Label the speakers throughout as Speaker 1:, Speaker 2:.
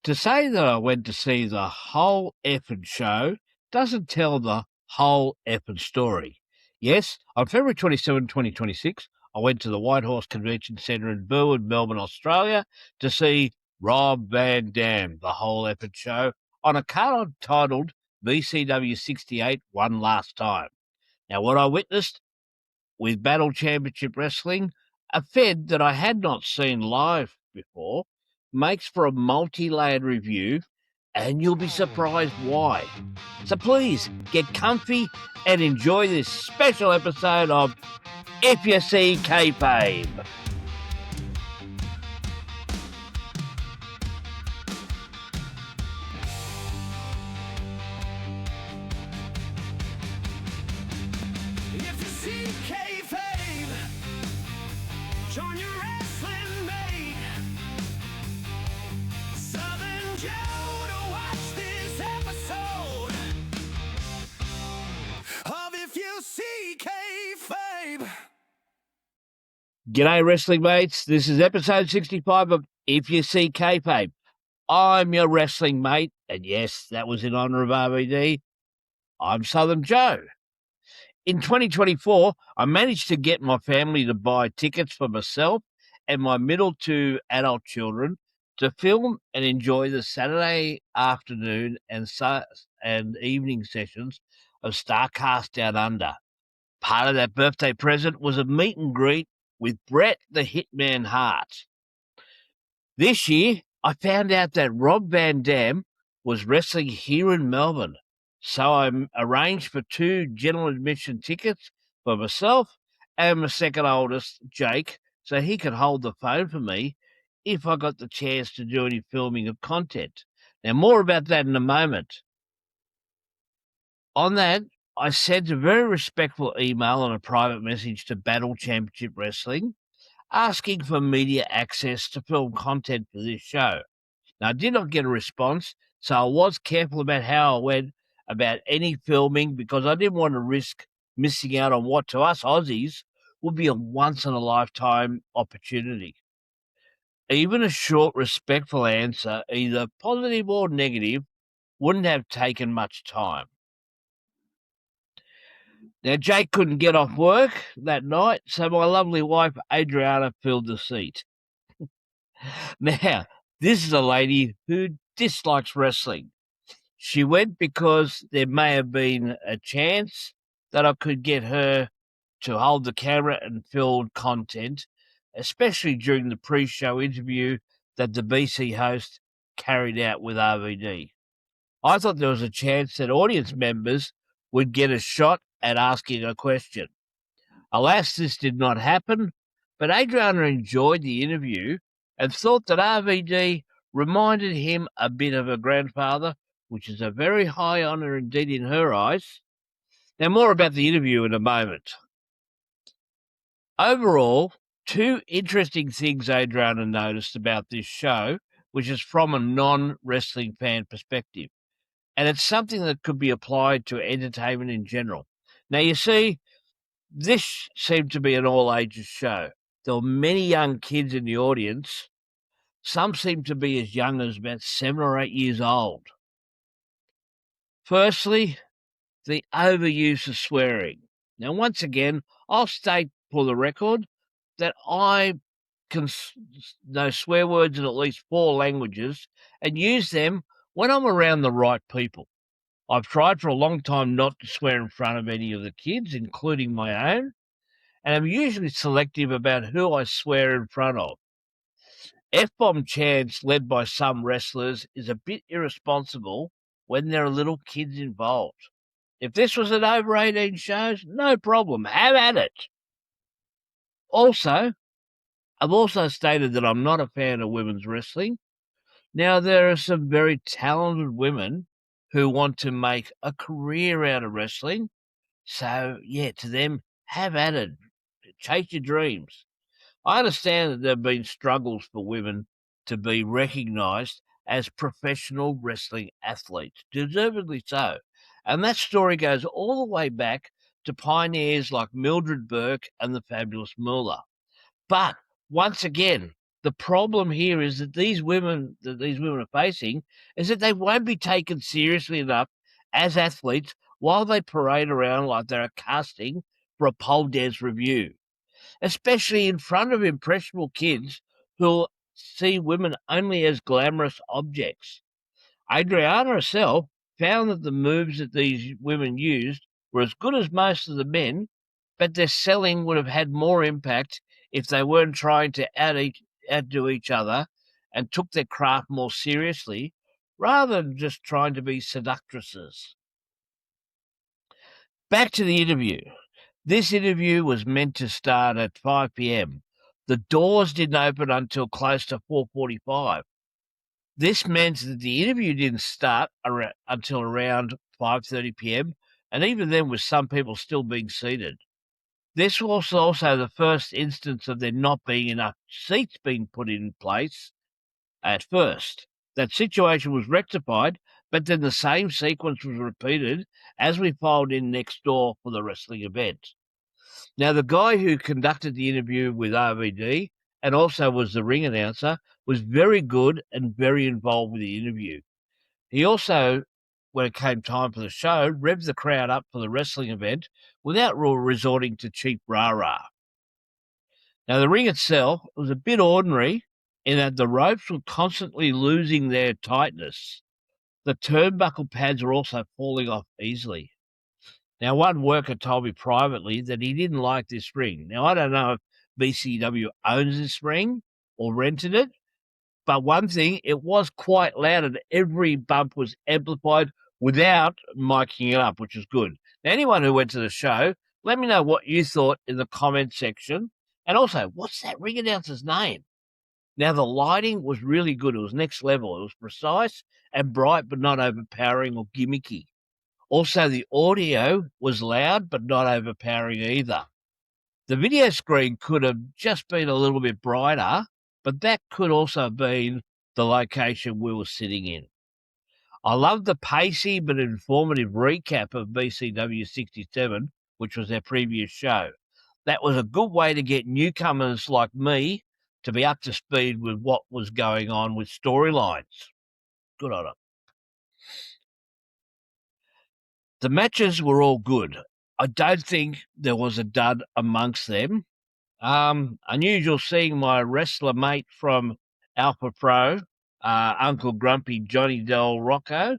Speaker 1: To say that I went to see the whole effing show doesn't tell the whole effing story. Yes, on February 27, 2026, I went to the White Horse Convention Centre in Burwood, Melbourne, Australia to see Rob Van Dam, the whole effing show, on a card titled VCW 68 One Last Time. Now, what I witnessed with Battle Championship Wrestling, a fed that I had not seen live before, makes for a multi-layered review, and you'll be surprised why. So please, get comfy and enjoy this special episode of If You See Kayfabe.
Speaker 2: If you see Kayfabe, join your wrestling mate, Southern Joe, to watch this episode of If You See Kayfabe.
Speaker 1: G'day, wrestling mates. This is episode 65 of If You See Kayfabe. I'm your wrestling mate, and yes, that was in honour of RVD. I'm Southern Joe. In 2024, I managed to get my family to buy tickets for myself and my middle two adult children to film and enjoy the Saturday afternoon and evening sessions of StarCast Down Under. Part of that birthday present was a meet and greet with Bret the Hitman Hart. This year, I found out that Rob Van Dam was wrestling here in Melbourne. So I arranged for 2 general admission tickets for myself and my second oldest, Jake, so he could hold the phone for me if I got the chance to do any filming of content. Now, more about that in a moment. On that, I sent a very respectful email and a private message to Battle Championship Wrestling asking for media access to film content for this show. Now, I did not get a response, so I was careful about how I went about any filming because I didn't want to risk missing out on what to us Aussies would be a once-in-a-lifetime opportunity. Even a short, respectful answer, either positive or negative, wouldn't have taken much time. Now, Jake couldn't get off work that night, so my lovely wife, Adriana, filled the seat. Now, this is a lady who dislikes wrestling. She went because there may have been a chance that I could get her to hold the camera and film content, especially during the pre-show interview that the BC host carried out with RVD. I thought there was a chance that audience members would get a shot at asking a question. Alas, this did not happen, but Adriana enjoyed the interview and thought that RVD reminded him a bit of her grandfather, which is a very high honour indeed in her eyes. Now, more about the interview in a moment. Overall, 2 interesting things Adriana noticed about this show, which is from a non-wrestling fan perspective, and it's something that could be applied to entertainment in general. Now, you see, this seemed to be an all-ages show. There were many young kids in the audience. Some seemed to be as young as about 7 or 8 years old. Firstly, the overuse of swearing. Now, once again, I'll state for the record that I can know swear words in at least 4 languages and use them when I'm around the right people. I've tried for a long time not to swear in front of any of the kids, including my own, and I'm usually selective about who I swear in front of. F-bomb chants led by some wrestlers is a bit irresponsible when there are little kids involved. If this was an over 18 shows, no problem, have at it. Also, I've also stated that I'm not a fan of women's wrestling. Now, there are some very talented women who want to make a career out of wrestling. So, yeah, to them, have at it. Chase your dreams. I understand that there have been struggles for women to be recognised as professional wrestling athletes, deservedly so. And that story goes all the way back to pioneers like Mildred Burke and the Fabulous Moolah. But once again, The problem here is that these women are facing is that they won't be taken seriously enough as athletes while they parade around like they're a casting for a pole dance review, especially in front of impressionable kids who'll see women only as glamorous objects. Adriana herself found that the moves that these women used were as good as most of the men, but their selling would have had more impact if they weren't trying to outdo each other and took their craft more seriously rather than just trying to be seductresses. Back to the interview. This interview was meant to start at 5 p.m. The doors didn't open until close to 4:45. This meant that the interview didn't start until around 5:30 p.m., and even then with some people still being seated. This was also the first instance of there not being enough seats being put in place at first. That situation was rectified, but then the same sequence was repeated as we filed in next door for the wrestling event. Now, the guy who conducted the interview with RVD and also was the ring announcer was very good and very involved with the interview. He also, when it came time for the show, revved the crowd up for the wrestling event without resorting to cheap rah-rah. Now, the ring itself was a bit ordinary in that the ropes were constantly losing their tightness. The turnbuckle pads were also falling off easily. Now, one worker told me privately that he didn't like this ring. Now, I don't know if BCW owns this ring or rented it, but one thing, it was quite loud and every bump was amplified without miking it up, which is good. Now, anyone who went to the show, let me know what you thought in the comment section. And also, what's that ring announcer's name? Now, the lighting was really good. It was next level. It was precise and bright, but not overpowering or gimmicky. Also, the audio was loud, but not overpowering either. The video screen could have just been a little bit brighter, but that could also have been the location we were sitting in. I loved the pacey but informative recap of BCW 67, which was their previous show. That was a good way to get newcomers like me to be up to speed with what was going on with storylines. Good on them. The matches were all good. I don't think there was a dud amongst them. Unusual seeing my wrestler mate from Alpha Pro, Uncle Grumpy Johnny Del Rocco,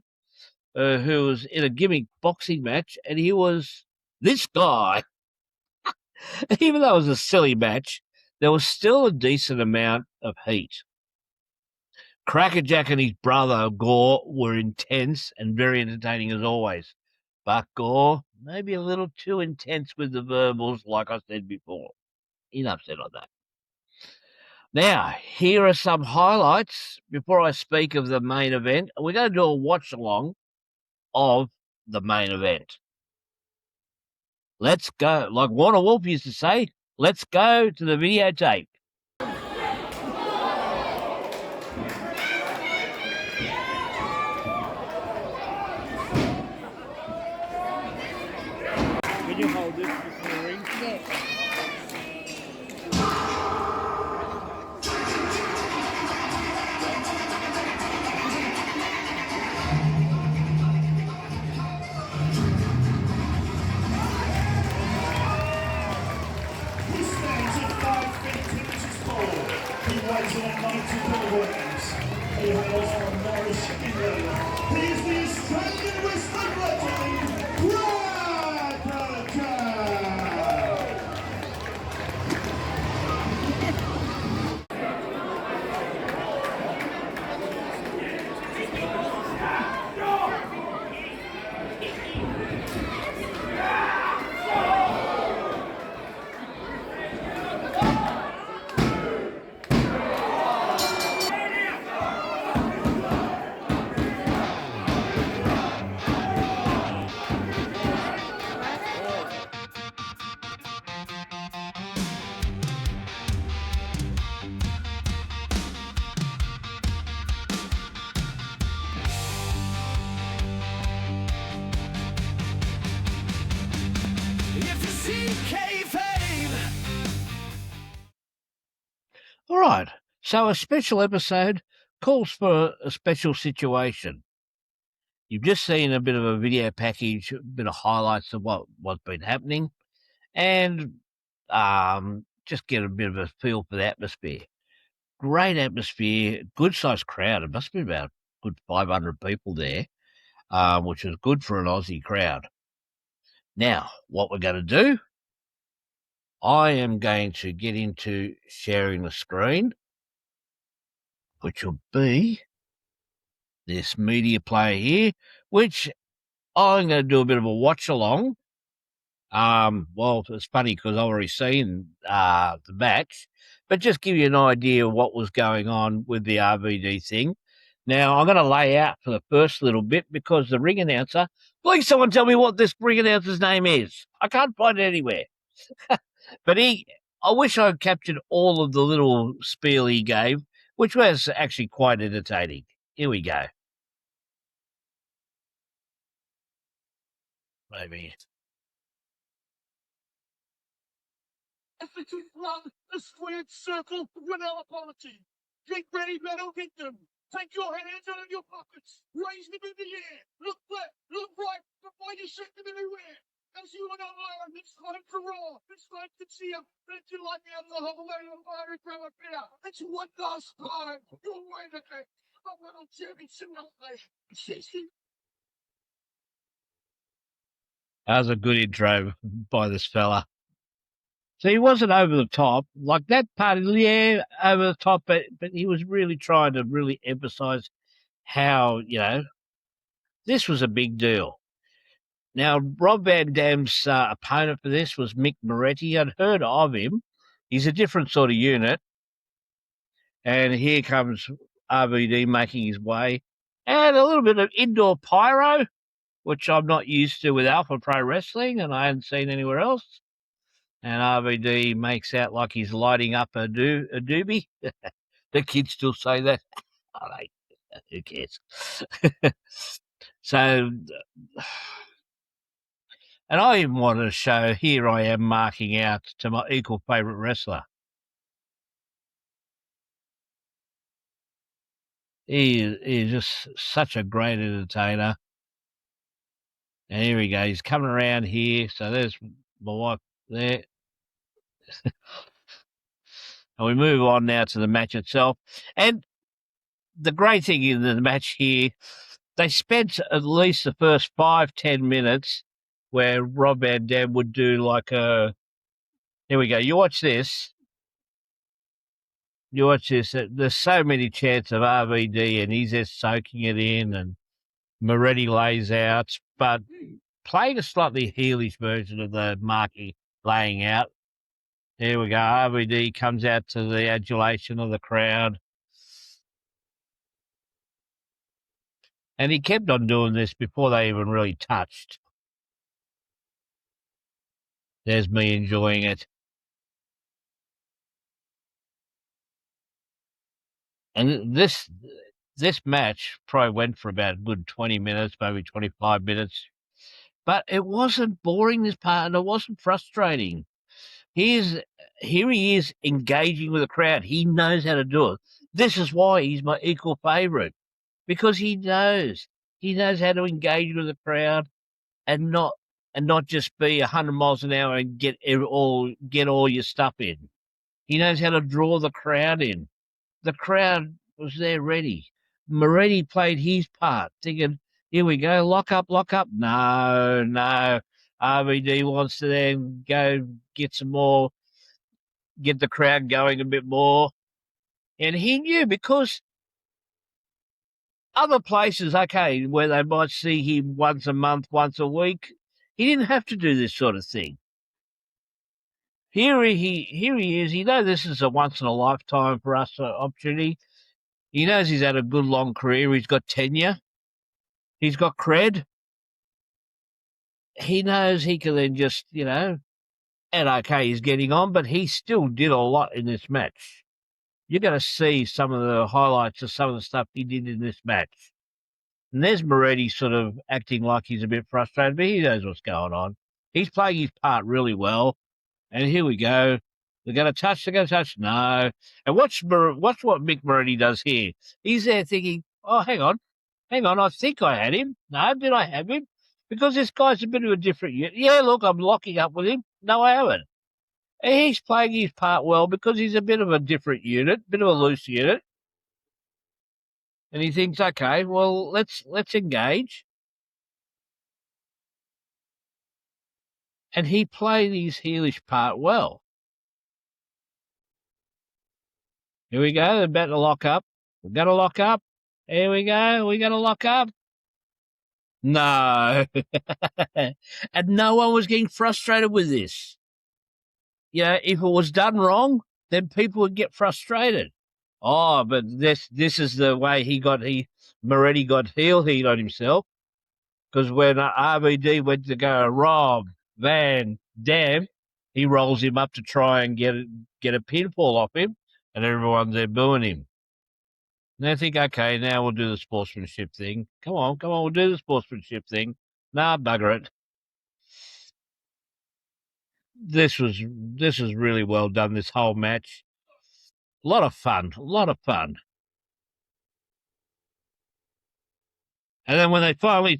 Speaker 1: who was in a gimmick boxing match, and he was this guy. Even though it was a silly match, there was still a decent amount of heat. Crackerjack and his brother, Gore, were intense and very entertaining as always. But Gore, maybe a little too intense with the verbals, like I said before. Enough said on that. Now, here are some highlights before I speak of the main event. We're going to do a watch along of the main event. Let's go. Like Warner Wolf used to say, let's go to the videotape. Can you hold this before the ring?
Speaker 3: Yes.
Speaker 2: He stands at 5 feet 2 inches tall. He weighs in at 90 kilograms. He hails from Norwich, England. He is the Australian wrestling legend, Crackerjack. If you see Kayfabe.
Speaker 1: All right. So a special episode calls for a special situation. You've just seen a bit of a video package, a bit of highlights of what's been happening, and just get a bit of a feel for the atmosphere. Great atmosphere, good-sized crowd. It must be about a good 500 people there, which is good for an Aussie crowd. Now, what we're going to do, I am going to get into sharing the screen, which will be this media player here, which I'm going to do a bit of a watch along. Well, it's funny because I've already seen the match, but just give you an idea of what was going on with the RVD thing. Now, I'm going to lay out for the first little bit because the ring announcer, please someone tell me what this ring announcer's name is. I can't find it anywhere. But I wish I captured all of the little spiel he gave, which was actually quite entertaining. Here we go. Maybe.
Speaker 2: Execute run the squared circle with our quality. Get ready, metal victim. Take your hands out of your pockets. Raise them in the air. Look left, look right, before you shake them everywhere. As you and I, it's time to roar. It's time to cheer. It's you like out of the whole way of fire and grab a beer. It's one last time. You're right again. A little championship out there.
Speaker 1: That was a good intro by this fella. So he wasn't over the top. Like that part, yeah, over the top, but he was really trying to really emphasize how, this was a big deal. Now, Rob Van Dam's opponent for this was Mick Moretti. I'd heard of him. He's a different sort of unit. And here comes RVD making his way. And a little bit of indoor pyro, which I'm not used to with Alpha Pro Wrestling, and I hadn't seen anywhere else. And RVD makes out like he's lighting up a doobie. The kids still say that. Oh, who cares? So, and I even wanted to show, here I am marking out to my equal favourite wrestler. He is just such a great entertainer. And here we go. He's coming around here. So there's my wife there. And we move on now to the match itself. And the great thing in the match here, they spent at least the first 5-10 minutes where Rob Van Dam would do like a... Here we go. You watch this. You watch this. There's so many chants of RVD, and he's just soaking it in, and Moretti lays out, but playing a slightly heelish version of the marking laying out. Here we go. RVD comes out to the adulation of the crowd. And he kept on doing this before they even really touched. There's me enjoying it. And this match probably went for about a good 20 minutes, maybe 25 minutes. But it wasn't boring, this part, and it wasn't frustrating. Here he is engaging with the crowd. He knows how to do it. This is why he's my equal favourite, because he knows how to engage with the crowd and not just be 100 miles an hour and get all your stuff in. He knows how to draw the crowd in. The crowd was there ready. Moretti played his part, thinking, here we go, lock up. No. RVD wants to then go get some more, get the crowd going a bit more. And he knew, because other places, okay, where they might see him once a month, once a week, he didn't have to do this sort of thing. Here he is. He knows this is a once in a lifetime for us opportunity. He knows he's had a good long career. He's got tenure. He's got cred. He knows he can then just, and okay, he's getting on, but he still did a lot in this match. You're going to see some of the highlights of some of the stuff he did in this match. And there's Moretti sort of acting like he's a bit frustrated, but he knows what's going on. He's playing his part really well. And here we go. They're going to touch. They're going to touch. No. And watch what Mick Moretti does here. He's there thinking, oh, hang on. I think I had him. No, did I have him? Because this guy's a bit of a different unit. Yeah, look, I'm locking up with him. No, I haven't. And he's playing his part well because he's a bit of a different unit, bit of a loose unit. And he thinks, okay, well, let's engage. And he played his heelish part well. Here we go. They're about to lock up. We're going to lock up. Here we go. We're going to lock up. No. And no one was getting frustrated with this. You know, if it was done wrong, then people would get frustrated. Oh, but this is the way Moretti got heel heat on himself. Because when RVD went to go Rob Van Dam, he rolls him up to try and get a pinfall off him, and everyone's there booing him. And they think, okay, now we'll do the sportsmanship thing. Come on, we'll do the sportsmanship thing. Nah, bugger it. This was really well done, this whole match. A lot of fun. And then when they finally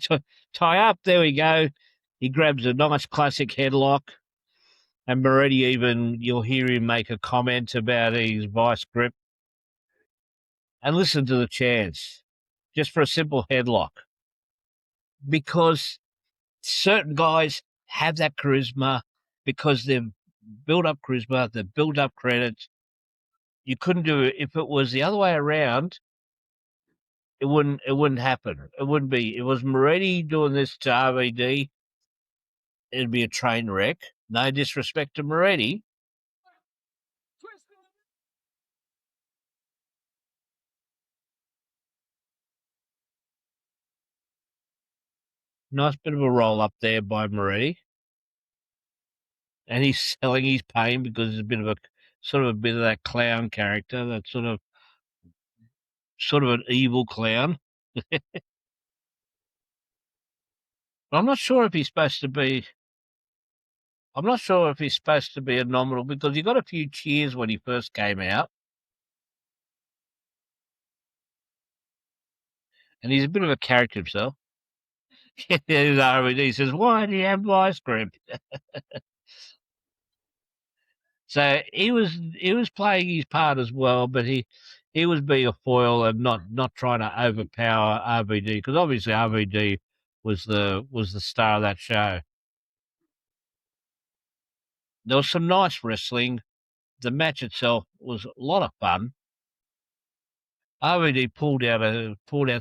Speaker 1: tie up, there we go. He grabs a nice classic headlock. And Moretti you'll hear him make a comment about his vice grip. And listen to the chants, just for a simple headlock. Because certain guys have that charisma, because they've built up charisma, they've built up credit. You couldn't do it. If it was the other way around, it wouldn't happen. It wouldn't be. It was Moretti doing this to RVD, it'd be a train wreck. No disrespect to Moretti. Nice bit of a roll up there by Moretti. And he's selling his pain because he's a bit of that clown character, that sort of an evil clown. I'm not sure if he's supposed to be a nominal, because he got a few cheers when he first came out. And he's a bit of a character himself. He says, why do you have vice grip? So he was playing his part as well, but he was being a foil and not trying to overpower RVD, because obviously RVD was the star of that show. There was some nice wrestling. The match itself was a lot of fun. RVD pulled out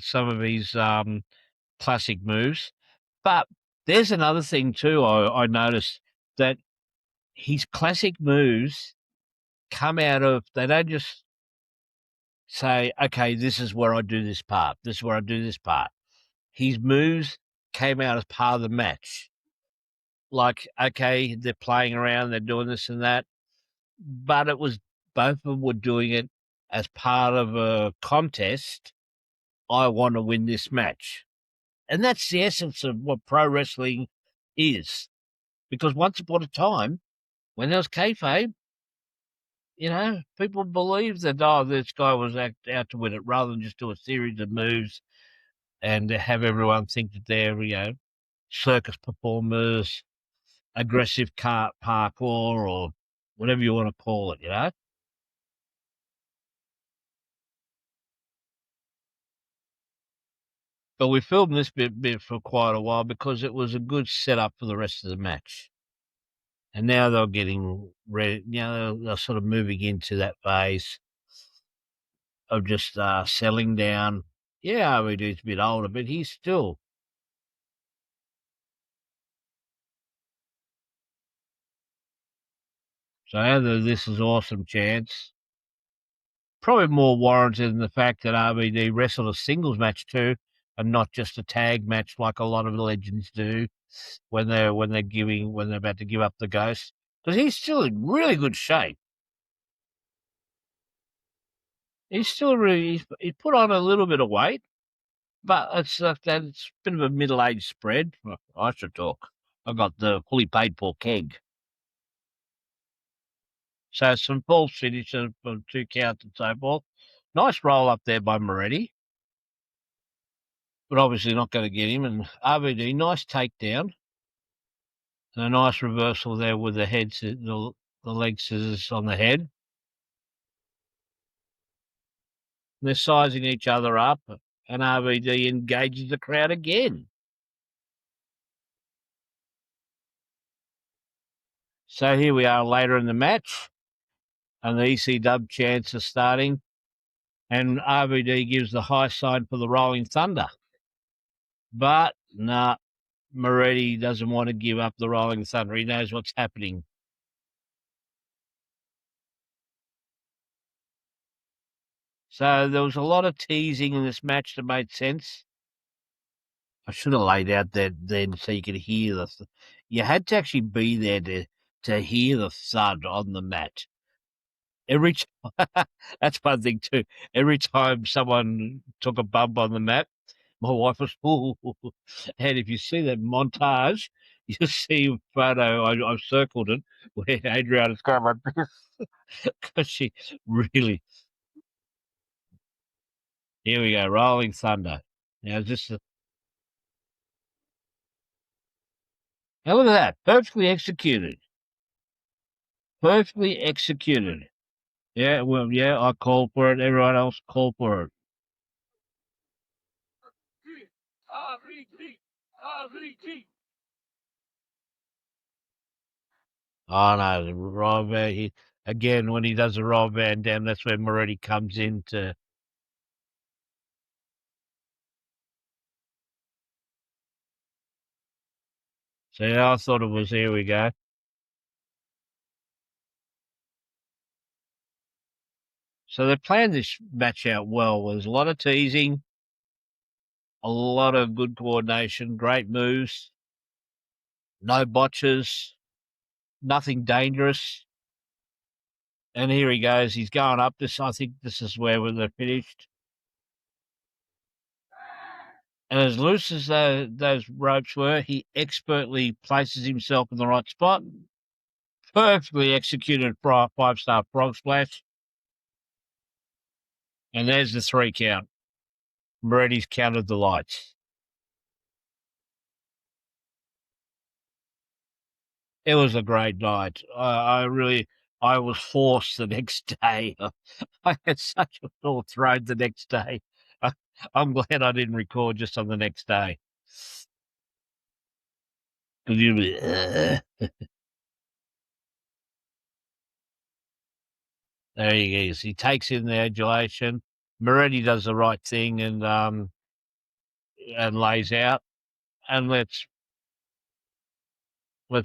Speaker 1: some of his classic moves, but there's another thing too. I noticed that his classic moves come out of, they don't just say, okay, this is where I do this part. This is where I do this part. His moves came out as part of the match. Like, okay, they're playing around, they're doing this and that, but it was, both of them were doing it as part of a contest. I want to win this match. And that's the essence of what pro wrestling is. Because once upon a time, when there was kayfabe, you know, people believed that, oh, this guy was out to win it, rather than just do a series of moves and have everyone think that they're, you know, circus performers, aggressive parkour, or whatever you want to call it, you know. But we filmed this bit for quite a while because it was a good setup for the rest of the match. And now they're getting ready, you know, they're sort of moving into that phase of just settling down. Yeah, RVD's a bit older, but he's still. So this is awesome chance. Probably more warranted in the fact that RVD wrestled a singles match too, and not just a tag match like a lot of the legends do when they're about to give up the ghost. Because he's still in really good shape. He's still he's put on a little bit of weight, but it's a bit of a middle-aged spread. I should talk. I got the fully paid for keg. So some false finishes for 2 counts and so forth. Nice roll up there by Moretti, but obviously not going to get him. And RVD, nice takedown. And a nice reversal there with the the leg scissors on the head. They're sizing each other up, and RVD engages the crowd again. So here we are later in the match, and the EC Dub chants are starting, and RVD gives the high sign for the Rolling Thunder. But nah, Moretti doesn't want to give up the Rolling Thunder. He knows what's happening. So there was a lot of teasing in this match that made sense. I should have laid out that then so you could hear you had to actually be there to hear the thud on the mat. Every that's one thing too. Every time someone took a bump on the mat, my wife was, ooh. And if you see that montage, you'll see a photo. I've circled it where Adriana's going like this because she really. Here we go, Rolling Thunder. Now just now look at that, perfectly executed. Perfectly executed. Yeah, well, yeah, I called for it. Everyone else called for it. Oh no, the Rob he again when he does a Rob Van Dam, that's where Moretti comes in to. So yeah, I thought it was. Here we go. So they planned this match out well. There's a lot of teasing, a lot of good coordination, great moves, no botches, nothing dangerous. And here he goes. He's going up. I think this is where they're finished. And as loose as those ropes were, he expertly places himself in the right spot. Perfectly executed 5-star frog splash. And there's the 3 count. Moretti's counted the lights. It was a great night. I was forced the next day. I had such a sore throat the next day. I'm glad I didn't record just on the next day. Because you'd be, there he is. He takes in the adulation. Moretti does the right thing and lays out. And let's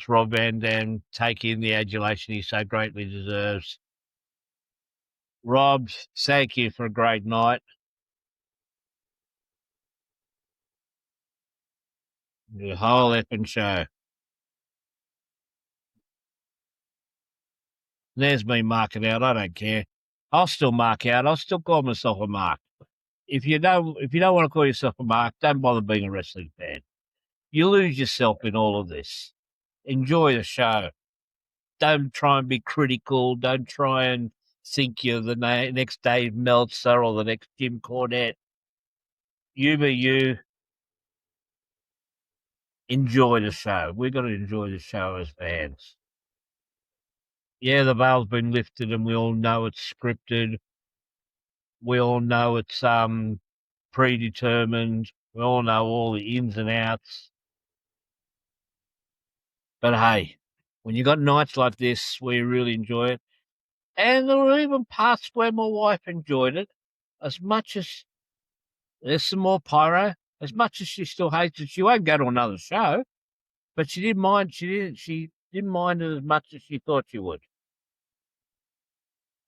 Speaker 1: Rob Van Dam take in the adulation he so greatly deserves. Rob, thank you for a great night. The whole effing show. There's me marking out. I don't care. I'll still mark out. I'll still call myself a mark. If you don't want to call yourself a mark, don't bother being a wrestling fan. You lose yourself in all of this. Enjoy the show. Don't try and be critical. Don't try and think you're the next Dave Meltzer or the next Jim Cornette. You be you. Enjoy the show. We've got to enjoy the show as fans. Yeah, the veil's been lifted and we all know it's scripted. We all know it's predetermined. We all know all the ins and outs. But hey, when you got nights like this where you really enjoy it, and there were even parts where my wife enjoyed it, as much as there's some more pyro, as much as she still hates it, she won't go to another show. But she didn't mind. She didn't mind it as much as she thought she would.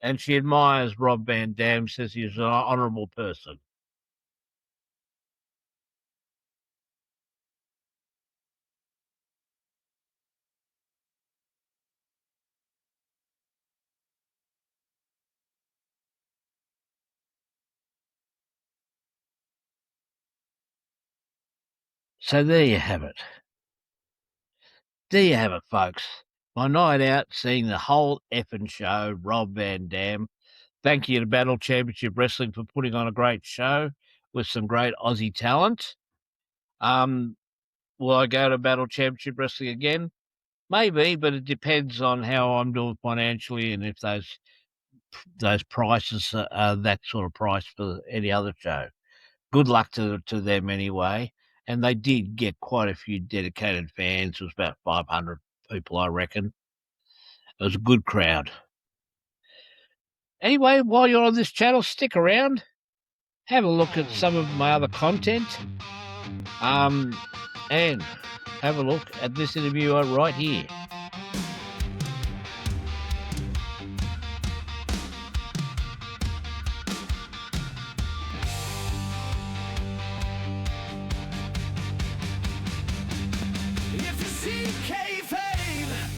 Speaker 1: And she admires Rob Van Dam. Says he's an honourable person. So there you have it. There you have it, folks. My night out, seeing the whole effing show, Rob Van Dam. Thank you to Battle Championship Wrestling for putting on a great show with some great Aussie talent. Will I go to Battle Championship Wrestling again? Maybe, but it depends on how I'm doing financially and if those prices are that sort of price for any other show. Good luck to them anyway. And they did get quite a few dedicated fans. It was about 500 people, I reckon. It was a good crowd. Anyway, while you're on this channel, stick around. Have a look at some of my other content. And have a look at this interview right here.